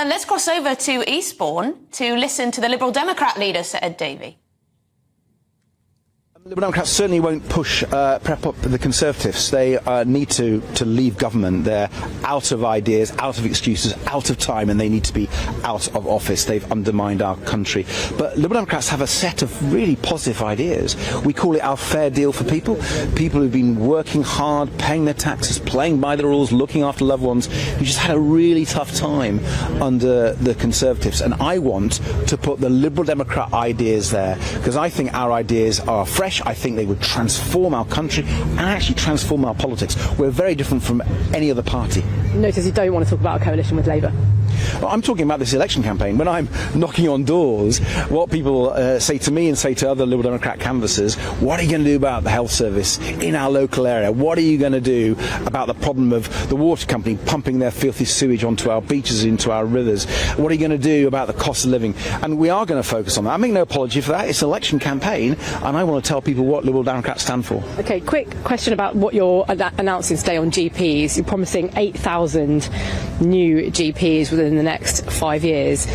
Let's cross over to Eastbourne to listen to the Liberal Democrat leader, Sir Ed Davey. Liberal Democrats certainly won't prep up the Conservatives. They need to leave government. They're out of ideas, out of excuses, out of time, and they need to be out of office. They've undermined our country. But Liberal Democrats have a set of really positive ideas. We call it our fair deal for people. People who've been working hard, paying their taxes, playing by the rules, looking after loved ones, who just had a really tough time under the Conservatives. And I want to put the Liberal Democrat ideas there, because I think our ideas are fresh. I think they would transform our country and actually transform our politics. We're very different from any other party. Notice you don't want to talk about a coalition with Labour. Well, I'm talking about this election campaign. When I'm knocking on doors, what people say to me and say to other Liberal Democrat canvassers, what are you going to do about the health service in our local area? What are you going to do about the problem of the water company pumping their filthy sewage onto our beaches, into our rivers? What are you going to do about the cost of living? And we are going to focus on that. I make no apology for that. It's an election campaign, and I want to tell people what Liberal Democrats stand for. OK, quick question about what you're announcing today on GPs. You're promising 8,000 new GPs within the next 5 years.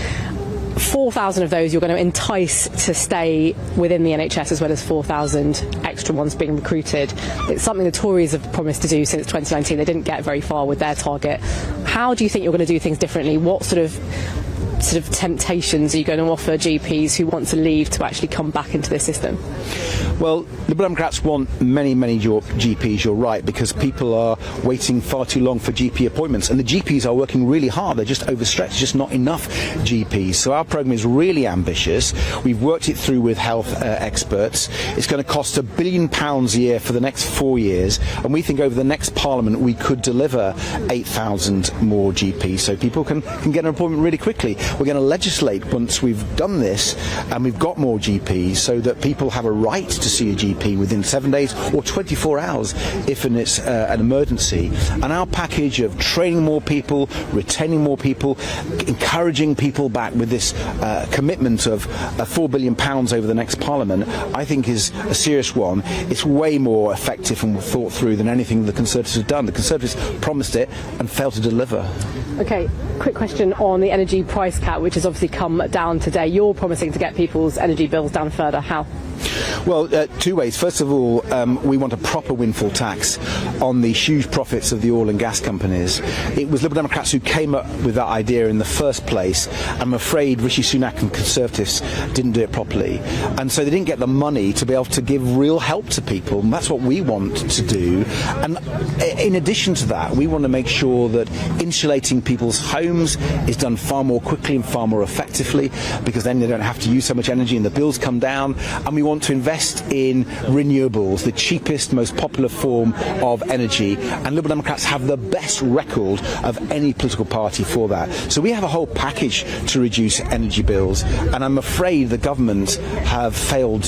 4,000 of those you're going to entice to stay within the NHS, as well as 4,000 extra ones being recruited. It's something the Tories have promised to do since 2019. They didn't get very far with their target. How do you think you're going to do things differently? What sort of temptations are you going to offer GPs who want to leave to actually come back into this system? Well, Liberal Democrats want many GPs, you're right, because people are waiting far too long for GP appointments, and the GPs are working really hard. They're just overstretched, just not enough GPs. So our programme is really ambitious. We've worked it through with health experts. It's going to cost £1 billion a year for the next 4 years, and we think over the next Parliament we could deliver 8,000 more GPs, so people can get an appointment really quickly. We're going to legislate once we've done this and we've got more GPs, so that people have a right to see a GP within 7 days or 24 hours if it's an emergency. And our package of training more people, retaining more people, encouraging people back with this commitment of £4 billion over the next Parliament, I think is a serious one. It's way more effective and thought through than anything the Conservatives have done. The Conservatives promised it and failed to deliver. OK, quick question on the energy price cap, which has obviously come down today. You're promising to get people's energy bills down further. How? Well, two ways. First of all, we want a proper windfall tax on the huge profits of the oil and gas companies. It was Liberal Democrats who came up with that idea in the first place. I'm afraid Rishi Sunak and Conservatives didn't do it properly, and so they didn't get the money to be able to give real help to people. And that's what we want to do. And in addition to that, we want to make sure that insulating people's homes is done far more quickly and far more effectively, because then they don't have to use so much energy and the bills come down. And we want to invest in renewables, the cheapest, most popular form of energy, and Liberal Democrats have the best record of any political party for that. So we have a whole package to reduce energy bills, and I'm afraid the government have failed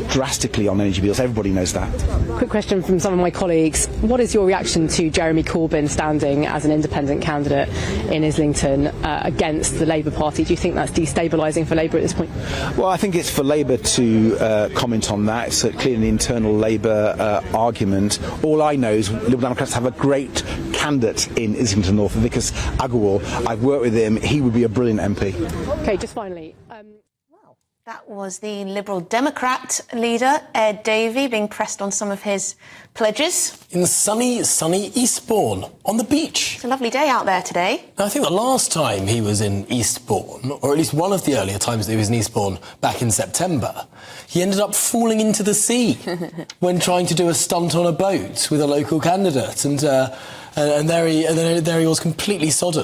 drastically on energy bills. Everybody knows that. Quick question from some of my colleagues. What is your reaction to Jeremy Corbyn standing as an independent candidate in Islington against the Labour Party? Do you think that's destabilising for Labour at this point? Well, I think it's for Labour to comment on that. It's clearly an internal Labour argument. All I know is Liberal Democrats have a great candidate in Islington North, Vikas Agarwal. I've worked with him. He would be a brilliant MP. OK, just finally. That was the Liberal Democrat leader, Ed Davey, being pressed on some of his pledges. In sunny Eastbourne, on the beach. It's a lovely day out there today. Now, I think the last time he was in Eastbourne, or at least one of the earlier times that he was in Eastbourne back in September, he ended up falling into the sea when trying to do a stunt on a boat with a local candidate. And there he was, completely sodden.